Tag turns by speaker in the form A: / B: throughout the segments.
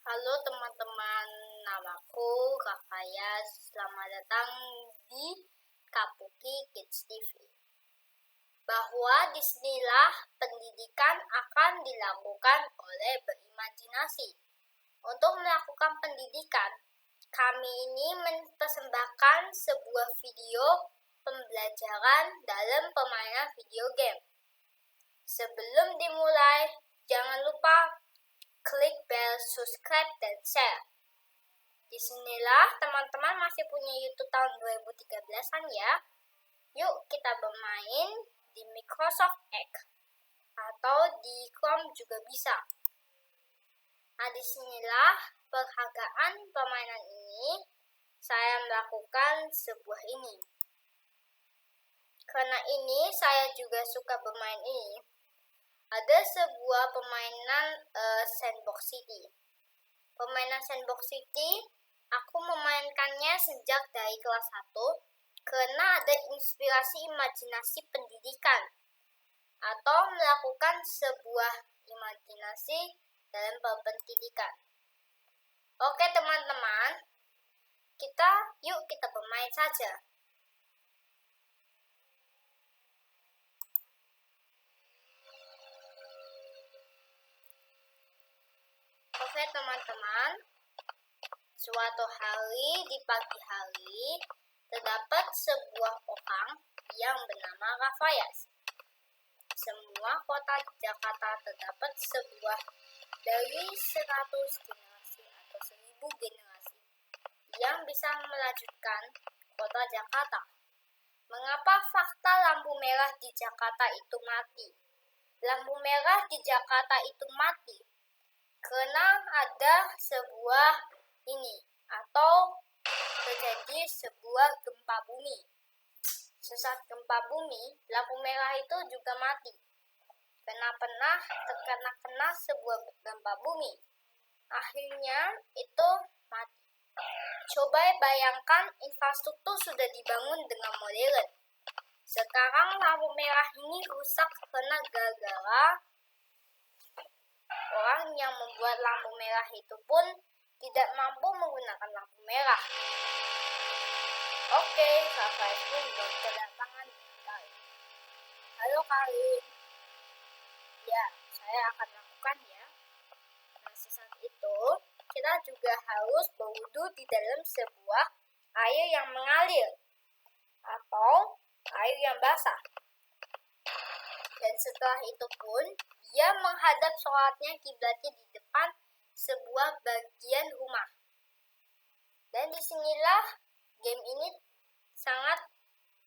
A: Halo teman-teman, namaku Kafaya. Selamat datang di Kapuki Kids TV. Bahwa disinilah pendidikan akan dilakukan oleh berimajinasi. Untuk melakukan pendidikan, kami ini mempersembahkan sebuah video pembelajaran dalam permainan video game. Sebelum dimulai, jangan lupa klik bell, subscribe, dan share. Disinilah teman-teman masih punya YouTube tahun 2013-an ya. Yuk kita bermain di Microsoft Edge atau di Chrome juga bisa. Nah, disinilah penghargaan permainan ini. Saya melakukan sebuah ini. Karena ini saya juga suka bermain ini. Ada sebuah permainan Sandbox City. Permainan Sandbox City, aku memainkannya sejak dari kelas 1 karena ada inspirasi imajinasi pendidikan atau melakukan sebuah imajinasi dalam pendidikan. Oke teman-teman, yuk kita bermain saja. Oke teman-teman, suatu hari di pagi hari terdapat sebuah orang yang bernama Rafayas. Semua kota Jakarta terdapat sebuah dari 100 generasi atau 1000 generasi yang bisa melanjutkan kota Jakarta. Mengapa fakta lampu merah di Jakarta itu mati? Lampu merah di Jakarta itu mati karena ada sebuah atau terjadi sebuah gempa bumi. Sesaat gempa bumi, lampu merah itu juga mati karena pernah terkena sebuah gempa bumi. Akhirnya itu mati. Coba bayangkan infrastruktur sudah dibangun dengan modern. Sekarang lampu merah ini rusak karena gara-gara orang yang membuat lampu merah itu pun tidak mampu menggunakan lampu merah. Oke, Rafayas pun berkedatangan di Karin. Halo Karin. Ya, saya akan lakukan ya. Nah, sesaat itu, kita juga harus berwudu di dalam sebuah air yang mengalir atau air yang basah. Dan setelah itu pun, dia menghadap sholatnya kiblatnya di depan sebuah bagian rumah. Dan disinilah game ini sangat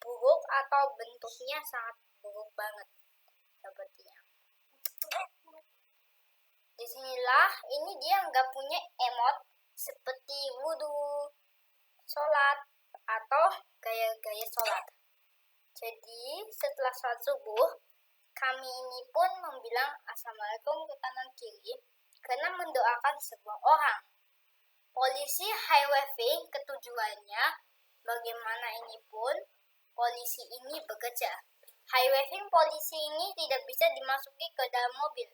A: buruk atau bentuknya sangat buruk banget sepertinya. Disinilah ini dia nggak punya emot seperti wudhu, sholat, atau gaya-gaya sholat. Jadi setelah sholat subuh, kami ini pun membilang assalamualaikum ke kanan kiri karena mendoakan sebuah orang. Polisi high waving ketujuannya bagaimana ini pun polisi ini bekerja. High waving polisi ini tidak bisa dimasuki ke dalam mobil.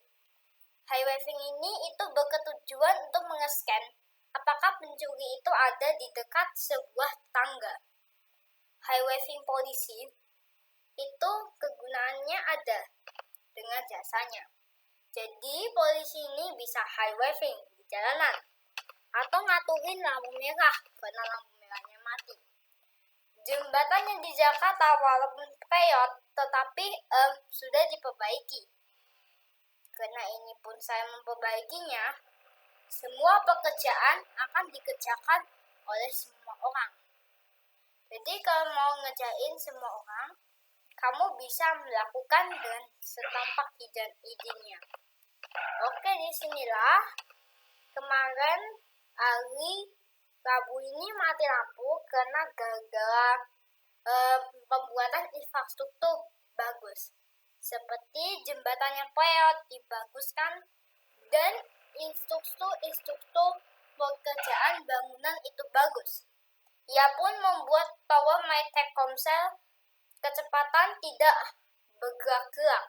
A: High waving ini itu berketujuan untuk mengescan apakah pencuri itu ada di dekat sebuah tangga. High waving polisi itu kegunaannya ada dengan jasanya. Jadi polisi ini bisa high waving di jalanan atau ngaturin lampu merah karena lampu merahnya mati. Jembatannya di Jakarta walaupun peyot tetapi sudah diperbaiki. Karena ini pun saya memperbaikinya, semua pekerjaan akan dikerjakan oleh semua orang. Jadi kalau mau ngerjain semua orang, kamu bisa melakukan dengan setampak izinnya. Oke, disinilah kemarin hari Rabu ini mati lampu karena gara-gara pembuatan infrastruktur bagus. Seperti jembatannya peyot dibaguskan dan instruktur pekerjaan bangunan itu bagus. Ia pun membuat tower My Telkomsel kecepatan tidak bergerak-gerak.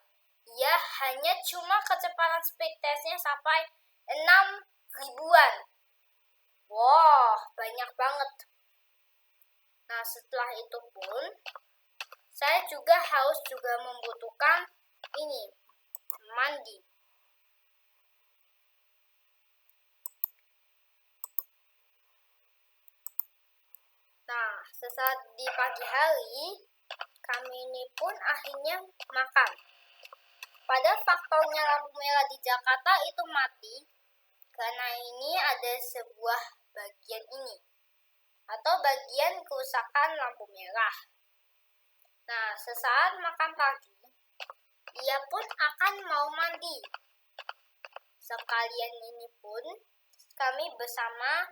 A: Ia hanya cuma kecepatan speed testnya sampai 6 ribuan. Wah, banyak banget. Nah, setelah itu pun saya juga harus membutuhkan ini, mandi. Nah, sesaat di pagi hari, kami ini pun akhirnya makan. Pada faktornya lampu merah di Jakarta itu mati, karena ini ada sebuah bagian ini, atau bagian kerusakan lampu merah. Nah, sesaat makan pagi, ia pun akan mau mandi. Sekalian ini pun, kami bersama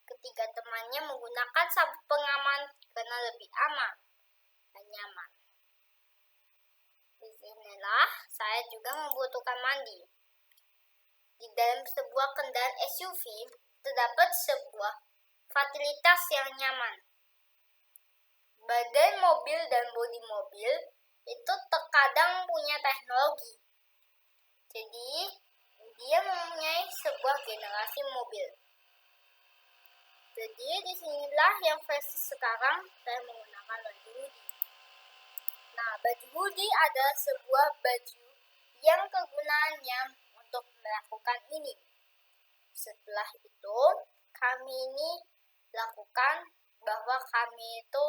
A: ketiga temannya menggunakan sabuk pengaman karena lebih aman dan nyaman. Disinilah saya juga membutuhkan mandi. Di dalam sebuah kendaraan SUV terdapat sebuah fasilitas yang nyaman. Badan mobil dan bodi mobil itu terkadang punya teknologi. Jadi dia mempunyai sebuah generasi mobil. Jadi disinilah yang versi sekarang saya menggunakan baju hoodie. Nah, baju hoodie adalah sebuah baju yang kegunaannya untuk melakukan ini. Setelah itu, kami ini lakukan bahwa kami itu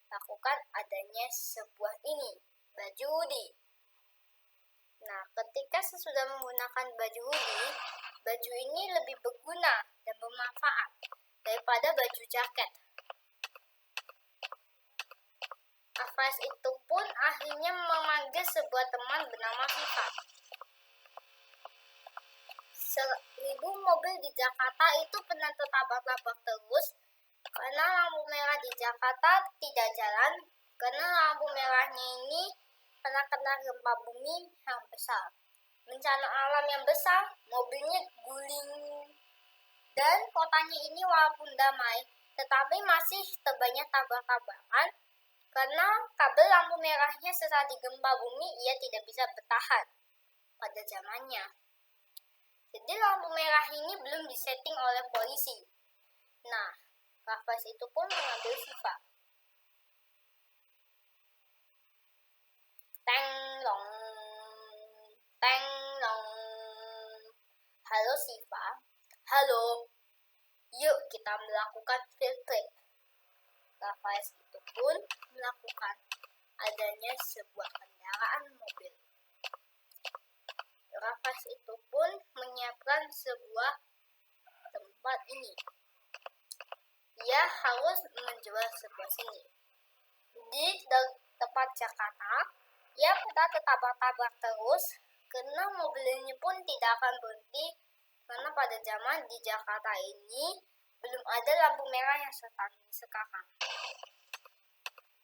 A: lakukan adanya sebuah ini, baju hoodie. Nah, ketika sesudah menggunakan baju hoodie, baju ini lebih berguna dan bermanfaat daripada baju jaket. Afas itu pun akhirnya memanggil sebuah teman bernama Viva. 1000 mobil di Jakarta itu pernah tertabrak-tabrak terus karena lampu merah di Jakarta tidak jalan, karena lampu merahnya ini karena kena gempa bumi yang besar. Bencana alam yang besar, mobilnya guling. Dan kotanya ini walaupun damai, tetapi masih terbanyak tabrak-tabrakan karena kabel lampu merahnya sesaat digempa bumi ia tidak bisa bertahan pada zamannya. Jadi lampu merah ini belum disetting oleh polisi. Nah, Rafas itu pun mengambil Siva. Teng long, teng long. Halo Siva, halo. Yuk kita melakukan field trip. Rafas itu pun melakukan adanya sebuah kendaraan mobil. Rafas itu pun menyiapkan sebuah tempat ini. Ia harus menjual sebuah sini. Di tempat Jakarta, ia pernah tertabrak-tabrak terus karena mobil ini pun tidak akan berhenti karena pada zaman di Jakarta ini belum ada lampu merah yang secanggih sekarang.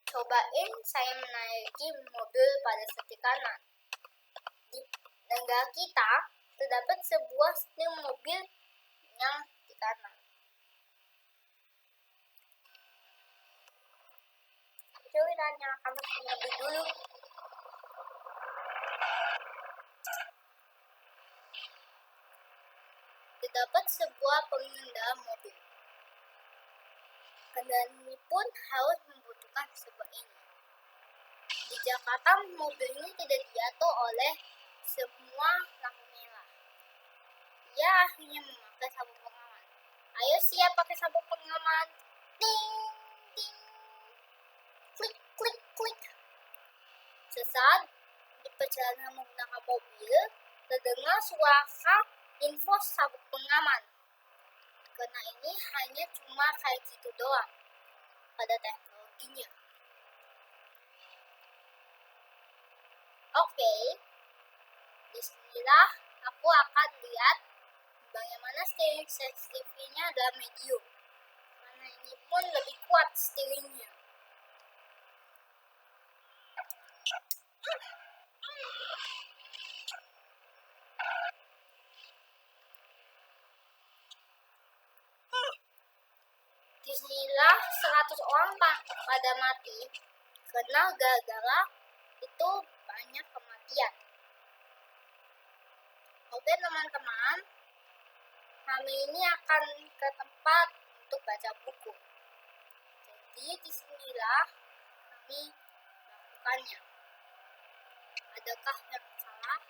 A: Cobain saya menaiki mobil pada setir kanan. Di negara kita terdapat sebuah setir mobil yang di kanan. Coba tanya kamu lebih dulu. Terdapat sebuah pengendara mobil. Kendaraan ini pun harus membutuhkan sebuah ini. Di Jakarta, mobil ini tidak diatur oleh semua lampu merah. Ia akhirnya memakai sabuk pengaman. Ayo siap pakai sabuk pengaman. Ting, ting. Klik, klik, klik. Sesaat di perjalanan menggunakan mobil, terdengar suara info sabuk pengaman. Karena ini hanya cuma kayak gitu doang pada teknologinya. Oke, disinilah aku akan lihat bagaimana steering sensitivity-nya adalah medium. Karena ini pun lebih kuat steeringnya. Disinilah 100 orang pada mati karena gara-gara itu banyak kematian. Oke teman-teman, kami ini akan ke tempat untuk baca buku. Jadi disinilah kami melakukannya. Adakah yang salah?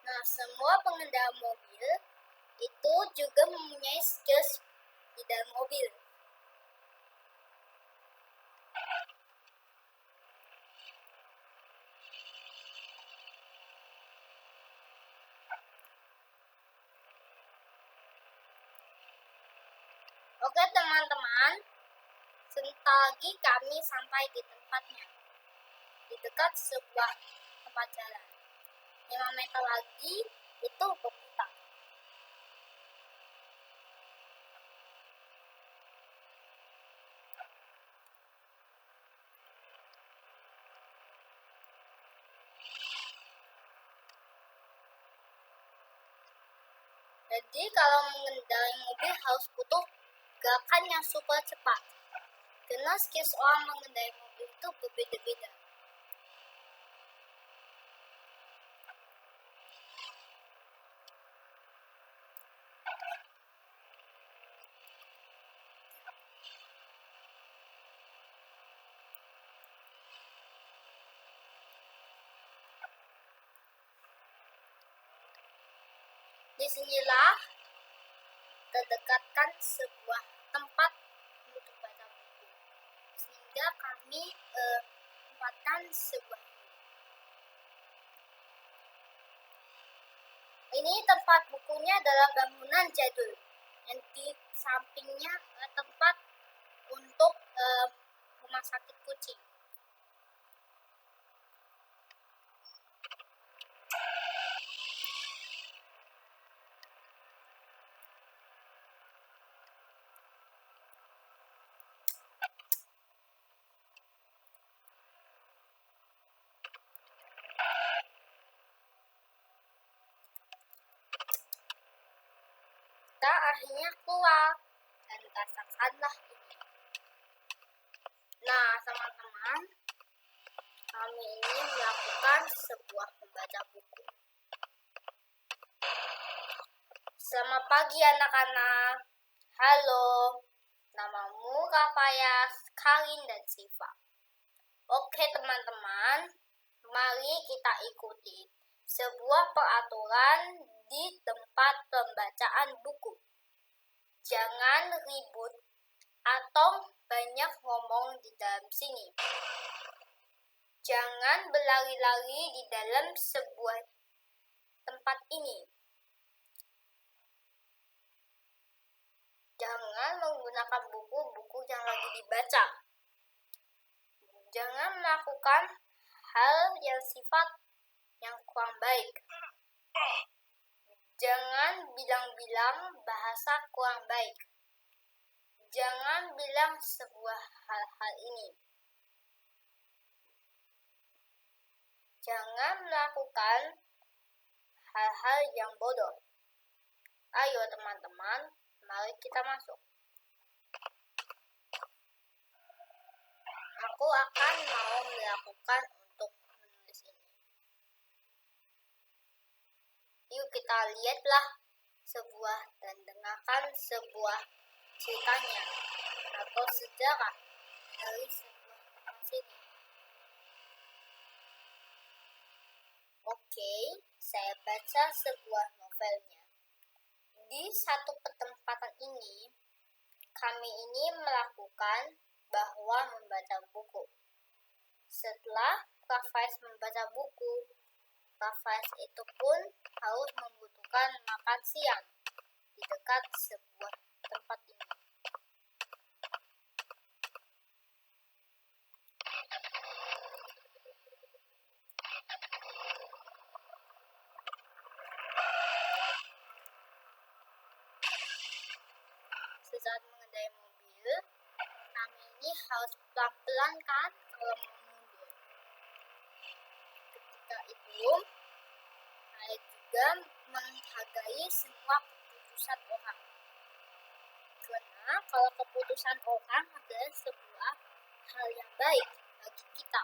A: Nah, semua pengendara mobil itu juga mempunyai skills di dalam mobil. Oke teman-teman, sebentar lagi kami sampai di tempatnya, di dekat sebuah tempat jalan. 5 meter lagi itu berputar. Jadi kalau mengendarai mobil harus butuh gerakan yang super cepat. Karena skills orang mengendarai mobil itu berbeda-beda. Disinilah terdekatkan sebuah tempat untuk baca buku, sehingga kami tempatkan sebuah ini tempat bukunya adalah bangunan jadul yang di sampingnya tempat untuk rumah sakit kucing. Kita akhirnya keluar dan rasakanlah ini. Nah teman-teman, kami ini melakukan sebuah membaca buku. Selamat pagi anak-anak. Halo, namamu Rafaya, Karin, dan Siva. Oke teman-teman, mari kita ikuti sebuah peraturan di tempat pembacaan buku. Jangan ribut atau banyak ngomong di dalam sini. Jangan berlari-lari di dalam sebuah tempat ini. Jangan menggunakan buku-buku yang lagi dibaca. Jangan melakukan hal yang sifat yang kurang baik. Jangan bilang-bilang bahasa kurang baik. Jangan bilang sebuah hal-hal ini. Jangan melakukan hal-hal yang bodoh. Ayo teman-teman, mari kita masuk. Aku akan mau melakukan untuk menulis ini. Yuk kita lihatlah sebuah dan dengarkan sebuah ceritanya atau sejarah dari sebuah tempat sini. Oke, saya baca sebuah novelnya. Di satu pertempatan ini, kami ini melakukan bahwa membaca buku. Setelah Rafaiz membaca buku, Rafaiz itu pun harus membutuhkan makan siang di dekat sebuah tempat ini. Sesaat mengendarai mobil, kami ini harus pelan-pelan kan kalau mau mundur. Ketika itu, saya juga menghargai semua keputusan orang. Karena kalau keputusan orang adalah sebuah hal yang baik bagi kita,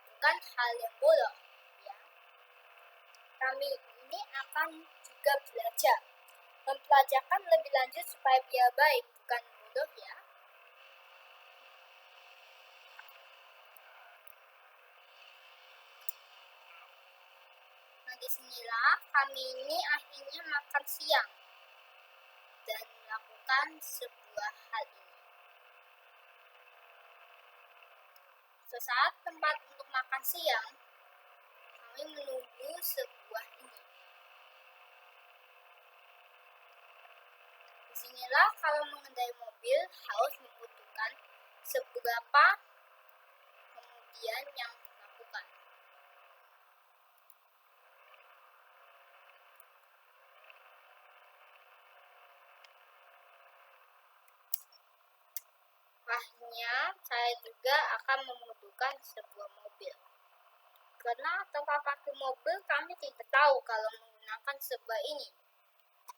A: bukan hal yang bodoh. Ya. Kami ini akan juga belajar, mempelajarkan lebih lanjut supaya biar baik, bukan bodoh ya. Nah, disinilah kami ini akhirnya makan siang dan melakukan sebuah hal ini. Sesaat tempat untuk makan siang, kami menunggu sebuah ini. Disinilah kalau mengendarai mobil harus membutuhkan seberapa kemudian yang dilakukan. Akhirnya saya juga akan membutuhkan sebuah mobil. Karena tanpa pakai mobil kami tidak tahu kalau menggunakan sebuah ini.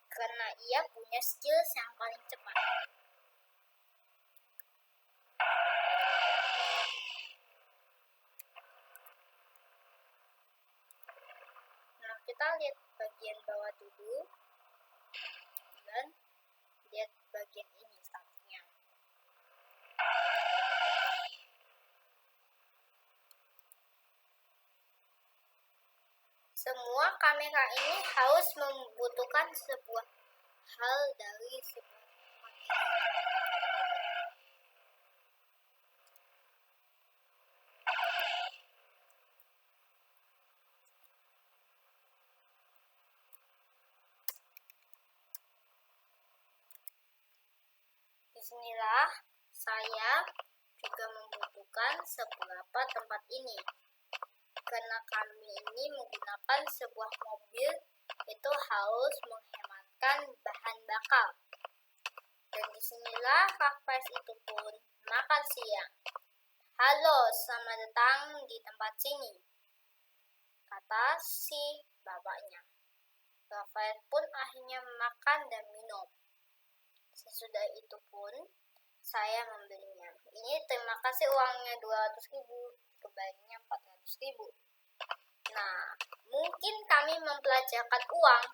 A: Karena ia punya skills yang paling cepat. Nah, kita lihat bagian bawah dulu dan lihat bagian ini startnya. Semua kamera ini harus membutuhkan sebuah hal dari sebuah tempat ini. Disinilah saya juga membutuhkan seberapa tempat ini. Karena kami ini menggunakan sebuah mobil, itu harus menghematkan bahan bakar. Dan disinilah Kakpres itu pun makan siang. Halo, selamat datang di tempat sini, kata si bapaknya. Rafael pun akhirnya makan dan minum. Sesudah itu pun saya membelinya. Ini terima kasih uangnya 200.000, kembalinya 400.000. Nah, mungkin kami mempelajarkan uang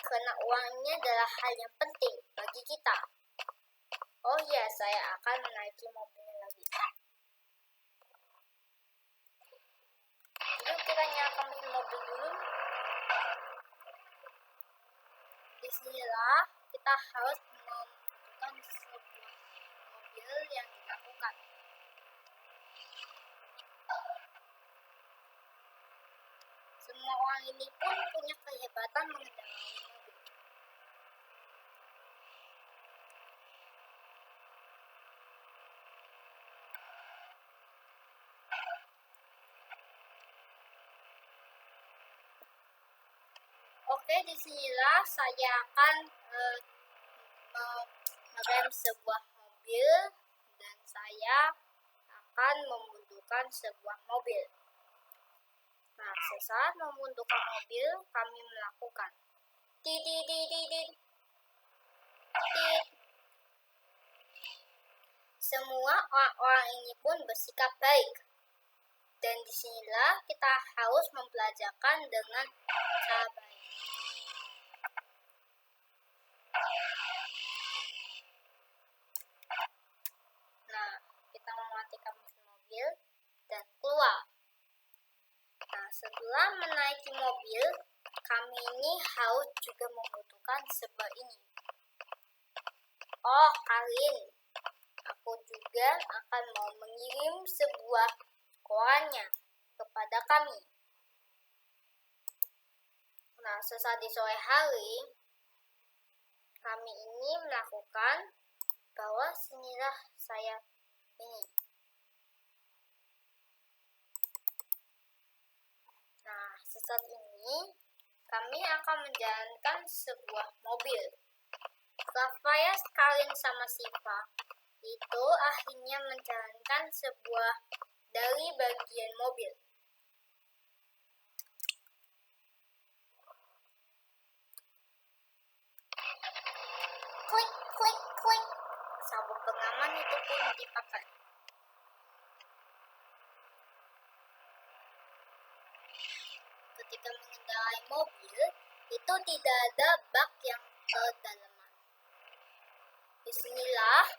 A: karena uangnya adalah hal yang penting bagi kita. Oh ya, saya akan menaiki mobilnya lagi. Yuk kita nyalakan mesin mobil dulu. Disinilah kita harus membutuhkan sebuah mobil yang dilakukan. Semua orang ini pun punya kehebatan mengendarai mobil. Oke, disinilah saya akan merem sebuah mobil dan saya akan membutuhkan sebuah mobil. Nah, sesaat membutuhkan mobil, kami melakukan tit. Semua orang-orang ini pun bersikap baik. Dan disinilah kita harus mempelajarkan dengan cara baik. Nah, kita mematikan mesin mobil dan keluar. Nah, setelah menaiki mobil, kami ini harus juga membutuhkan sebuah ini. Oh, Karin, aku juga akan mau mengirim sebuah korannya kepada kami. Nah, sesaat di sore hari, kami ini melakukan bahwa sinilah saya ini. Nah, sesaat ini kami akan menjalankan sebuah mobil. Rafael, Karin, sama Siva itu akhirnya menjalankan sebuah dari bagian mobil. Klik, klik, klik. Sabuk pengaman itu pun dipakai. Ketika mengendarai mobil, itu tidak ada bak yang kedalaman. Disinilah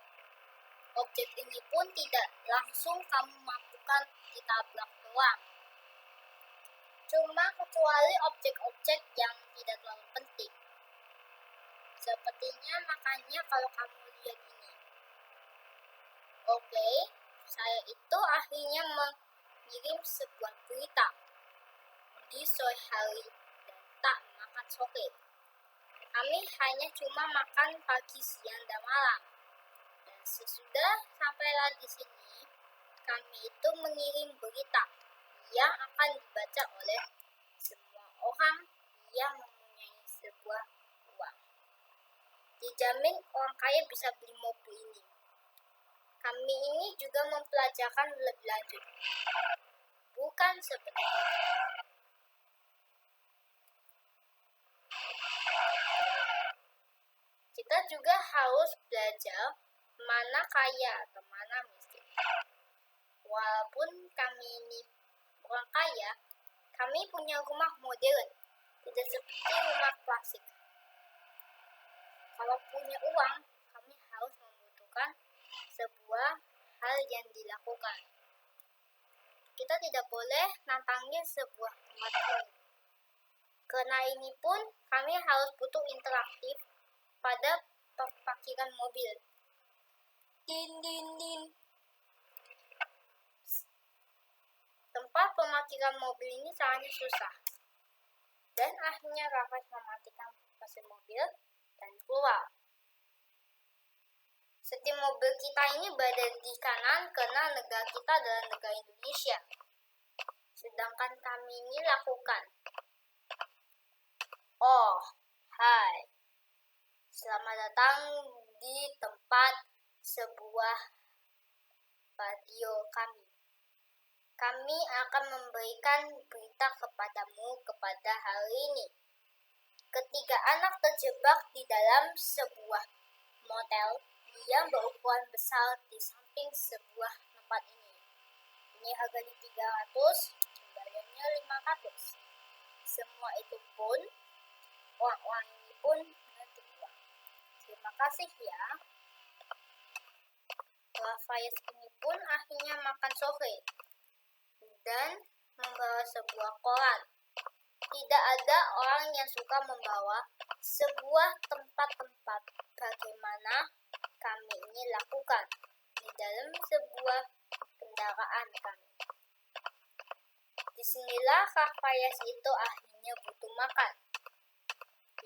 A: objek ini pun tidak langsung kamu mampukan ditabrak doang. Cuma kecuali objek-objek yang tidak terlalu penting. Sepertinya makanya kalau kamu lihat ini. Oke, saya itu akhirnya mengirim sebuah berita di sore hari dan tak makan sore. Kami hanya cuma makan pagi, siang, dan malam. Dan sesudah sampailah di sini, kami itu mengirim berita yang akan dibaca oleh semua orang yang mempunyai sebuah uang. Dijamin orang kaya bisa beli mobil ini. Kami ini juga mempelajarkan lebih lanjut. Bukan seperti itu. Kita juga harus belajar mana kaya atau mana miskin. Walaupun kami ini orang kaya, kami punya rumah modern, tidak seperti rumah klasik. Kalau punya uang, kami harus membutuhkan sebuah hal yang dilakukan. Kita tidak boleh nantangin sebuah tempat ini. Karena ini pun kami harus butuh interaktif pada parkiran mobil. Din din din. Tempat pemarkiran mobil ini sangat susah. Dan akhirnya Raffas mematikan mesin mobil dan keluar. Setir mobil kita ini berada di kanan karena negara kita adalah negara Indonesia. Sedangkan kami ini lakukan. Oh, hai. Selamat datang di tempat sebuah radio kami. Kami akan memberikan berita kepadamu kepada hari ini. Ketiga anak terjebak di dalam sebuah motel yang berukuran besar di samping sebuah tempat ini. Ini harganya 300, kembaliannya 500. Semua itu pun, uang-uang ini pun nanti uang. Terima kasih ya. Raffas ini pun akhirnya makan sore dan membawa sebuah koran. Tidak ada orang yang suka membawa sebuah tempat-tempat bagaimana kami ini lakukan di dalam sebuah kendaraan kami. Disinilah Raffas itu akhirnya butuh makan.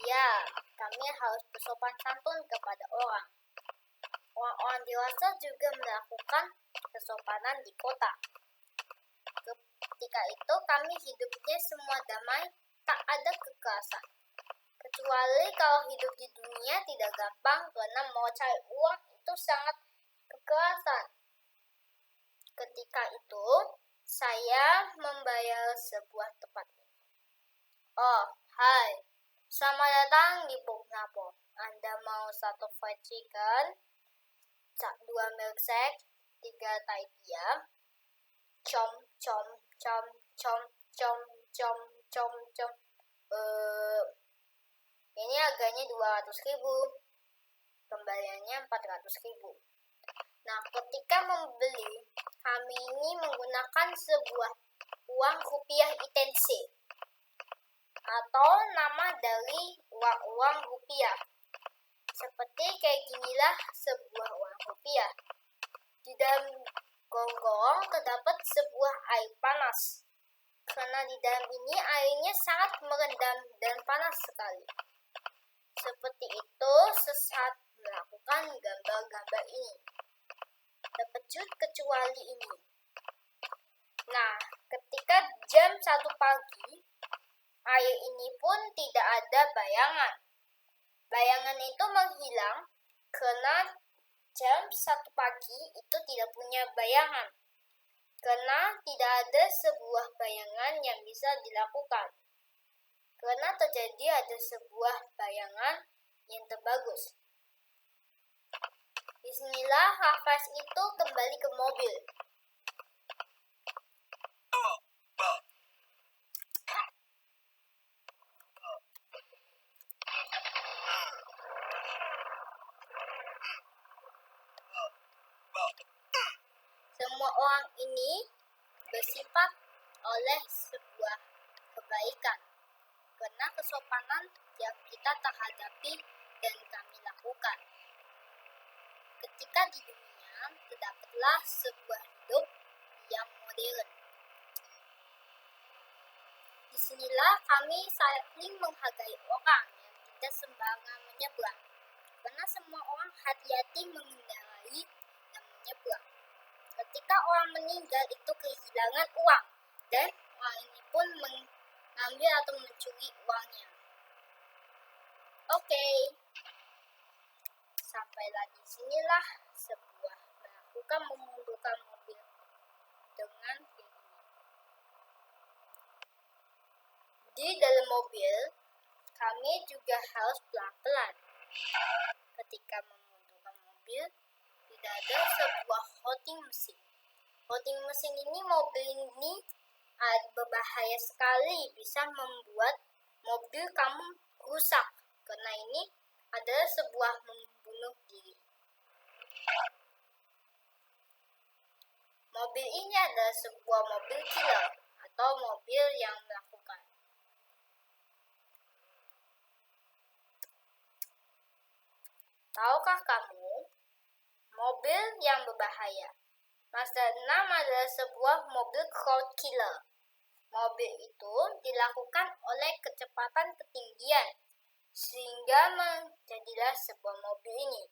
A: Ya, kami harus bersopan santun kepada orang. Orang-orang dewasa juga melakukan kesopanan di kota. Ketika itu kami hidupnya semua damai, tak ada kekerasan. Kecuali kalau hidup di dunia tidak gampang karena mau cari uang itu sangat kekerasan. Ketika itu saya membayar sebuah tempat. Oh, hai. Selamat datang di Boknapo. Anda mau 1 fried chicken, 2 milkshake, 3 taipia, com com com com com com com com. Ini harganya 200.000. Kembaliannya 400.000. Nah, ketika membeli, kami ini menggunakan sebuah uang rupiah ITC atau nama dari uang rupiah. Seperti kayak ginilah sebuah uang rupiah. Di dalam gonggong terdapat sebuah air panas. Karena di dalam ini airnya sangat merendam dan panas sekali. Seperti itu sesaat melakukan gambar-gambar ini. Terkejut kecuali ini. Nah, ketika jam 1 pagi, air ini pun tidak ada bayangan. Bayangan itu menghilang karena jam 1 pagi itu tidak punya bayangan, karena tidak ada sebuah bayangan yang bisa dilakukan. Karena terjadi ada sebuah bayangan yang terbagus. Disinilah Hafiz itu kembali ke mobil. Semua orang ini bersifat oleh sebuah kebaikan, karena kesopanan yang kita terhadapi dan kami lakukan. Ketika di dunia terdapatlah sebuah hidup yang modern. Disinilah kami saling menghargai orang yang tidak sembarangan menyeberang, karena semua orang hati-hati mengendarai dan menyeberang. Ketika orang meninggal itu kehilangan uang, dan orang ini pun mengambil atau mencuri uangnya. Oke. Sampailah di sinilah sebuah melakukan memundurkan mobil dengan ini. Di dalam mobil, kami juga harus pelan-pelan. Ketika memundurkan mobil, tidak ada sebuah holding mesin. Holding mesin ini, mobil ini berbahaya sekali, bisa membuat mobil kamu rusak. Karena ini adalah sebuah membunuh diri. Mobil ini adalah sebuah mobil killer atau mobil yang melakukan. Tahukah kamu mobil yang berbahaya? Mazda 6 adalah sebuah mobil crowd killer. Mobil itu dilakukan oleh kecepatan ketinggian sehingga menjadilah sebuah mobil ini.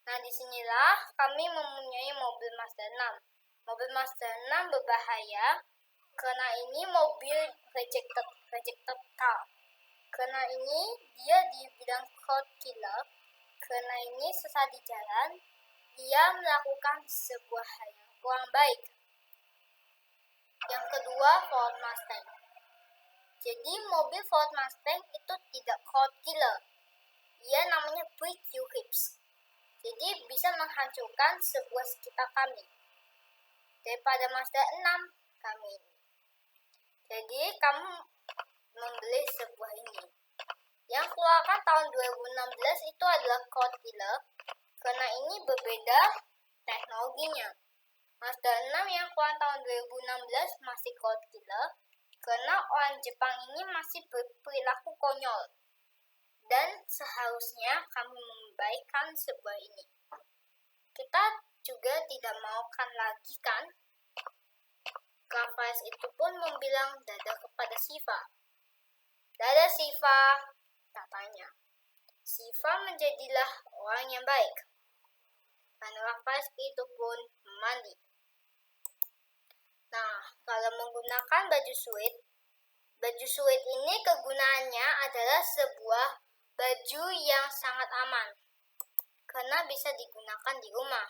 A: Nah, disinilah kami mempunyai mobil Mazda 6. Mobil Mazda 6 berbahaya karena ini mobil rejected car. Karena ini dia dibilang crowd killer. Karena ini sesat di jalan, dia melakukan sebuah hal yang kurang baik. Yang kedua, Ford Mustang. Jadi mobil Ford Mustang itu tidak crowd killer. Ia namanya break your hips. Jadi bisa menghancurkan sebuah sekitar kami. Daripada Mazda 6 kami ini. Jadi kamu membeli sebuah ini. Yang keluarkan tahun 2016 itu adalah crowd killer. Karena ini berbeda teknologinya. Mazda 6 yang keluar tahun 2016 masih crowd killer. Karena orang Jepang ini masih berperilaku konyol. Dan seharusnya kami membaikkan sebuah ini. Kita juga tidak maukan lagi kan? Hafiz itu pun membilang dada kepada Siva. Dada Siva, katanya. Siva menjadilah orang yang baik. Dan Hafiz itu pun mandi. Nah, kalau menggunakan baju suede ini kegunaannya adalah sebuah baju yang sangat aman. Karena bisa digunakan di rumah.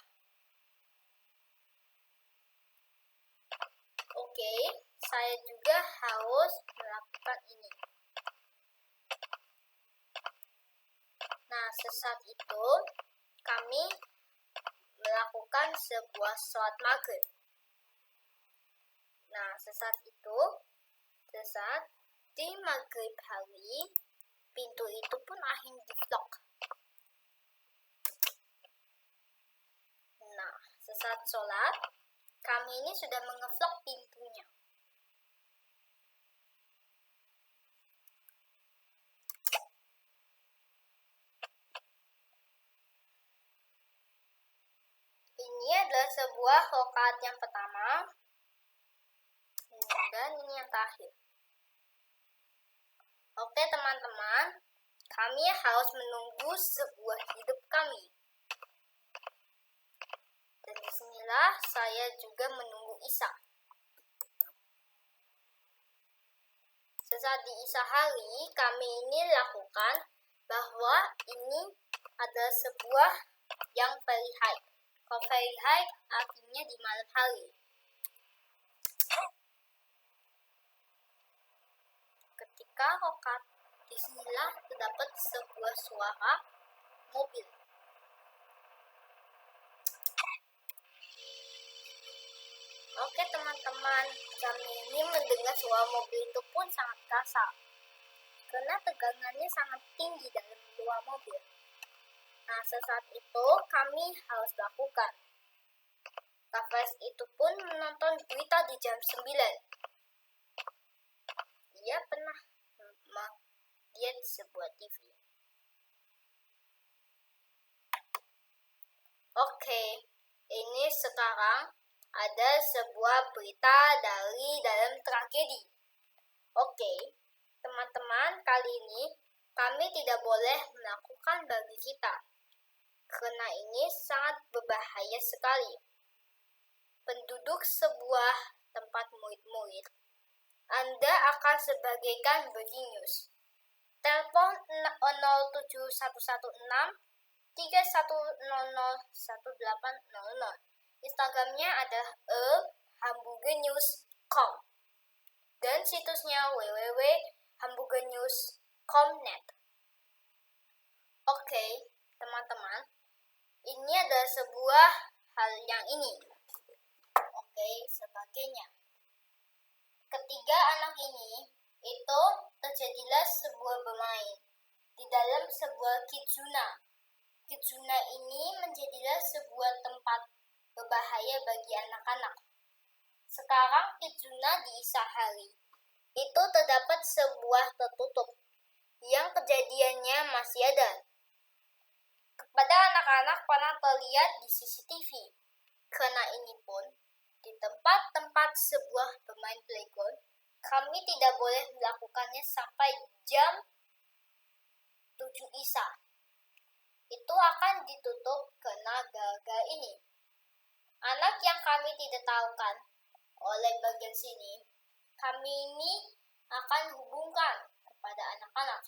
A: Oke, saya juga harus melakukan ini. Nah, sesaat itu kami melakukan sebuah sholat maghrib. Nah, sesaat di maghrib hari, pintu itu pun akhirnya di-lock. Nah, sesaat sholat, kami ini sudah menge-vlog pintunya. Ini adalah sebuah rakaat yang pertama. Dan ini yang terakhir. Oke teman-teman, kami harus menunggu sebuah hidup kami. Dan disinilah saya juga menunggu Isya. Sesaat di Isya hari, kami ini lakukan bahwa ini adalah sebuah yang very high. Kalau very high artinya di malam hari. Ketika rokat, disinilah terdapat sebuah suara mobil. Oke teman-teman, kami ini mendengar suara mobil itu pun sangat kasar. Karena tegangannya sangat tinggi dalam luar mobil. Nah, sesaat itu kami harus lakukan. Kafes itu pun menonton berita di jam 9. Dia pernah melihat sebuah TV. Oke, ini sekarang ada sebuah berita dari dalam tragedi. Oke, teman-teman, kali ini kami tidak boleh melakukan bagi kita. Karena ini sangat berbahaya sekali. Penduduk sebuah tempat murid-murid, Anda akan sebagaikan breaking news. Telepon 07116 31001800. Instagramnya adalah hamburgernews.com dan situsnya www.hamburgernews.com.net. Oke, teman-teman, ini adalah sebuah hal yang ini. Oke, sebagainya. Ketiga anak ini itu terjadilah sebuah bermain di dalam sebuah kitsuna. Kitsuna ini menjadilah sebuah tempat berbahaya bagi anak-anak. Sekarang kitsuna di Isahari itu terdapat sebuah tertutup yang kejadiannya masih ada. Kepada anak-anak pernah terlihat di CCTV. Karena ini pun di tempat-tempat sebuah bermain playground, kami tidak boleh melakukannya sampai jam 7 Isya. Itu akan ditutup karena gara-gara ini. Anak yang kami tidak tahukan oleh bagian sini, kami ini akan hubungkan kepada anak-anak.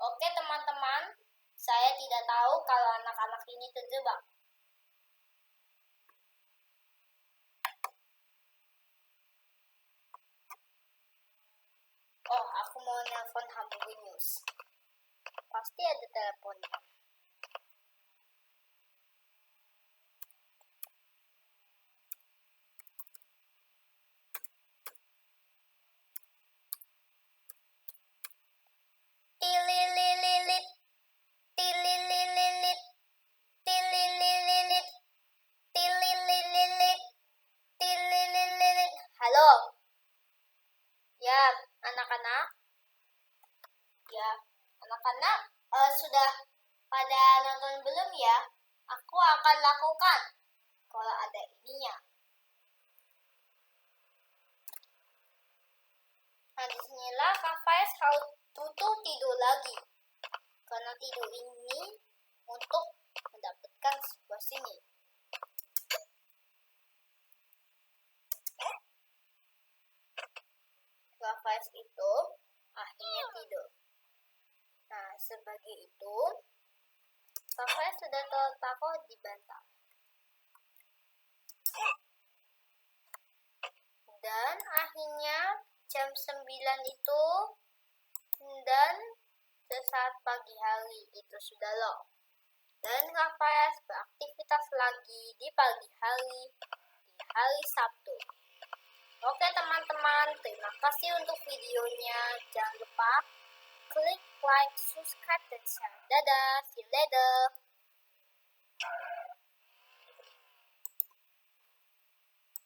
A: Oke teman-teman, saya tidak tahu kalau anak-anak ini terjebak. Oh, aku mau nelpon Hamburger News. Pasti ada teleponnya. Tilililit, tilililit, tilililit, tilililit, tilililit. Halo? Ya, anak-anak? Ya, anak-anak sudah pada nonton belum ya? Aku akan lakukan kalau ada ininya. Nah, disinilah Kafais harus tutup tidur lagi. Karena tidur ini untuk mendapatkan sebuah sini. Kafais itu akhirnya tidur. Nah, sebagai itu, Kafais sudah tertaruh di bantal. Dan akhirnya jam 9 itu dan sesaat pagi hari itu sudah lock. Dan Kafais beraktivitas lagi di pagi hari di hari Sabtu. Oke teman-teman, terima kasih untuk videonya. Jangan lupa klik like, subscribe, dan share. Dadah, see you later.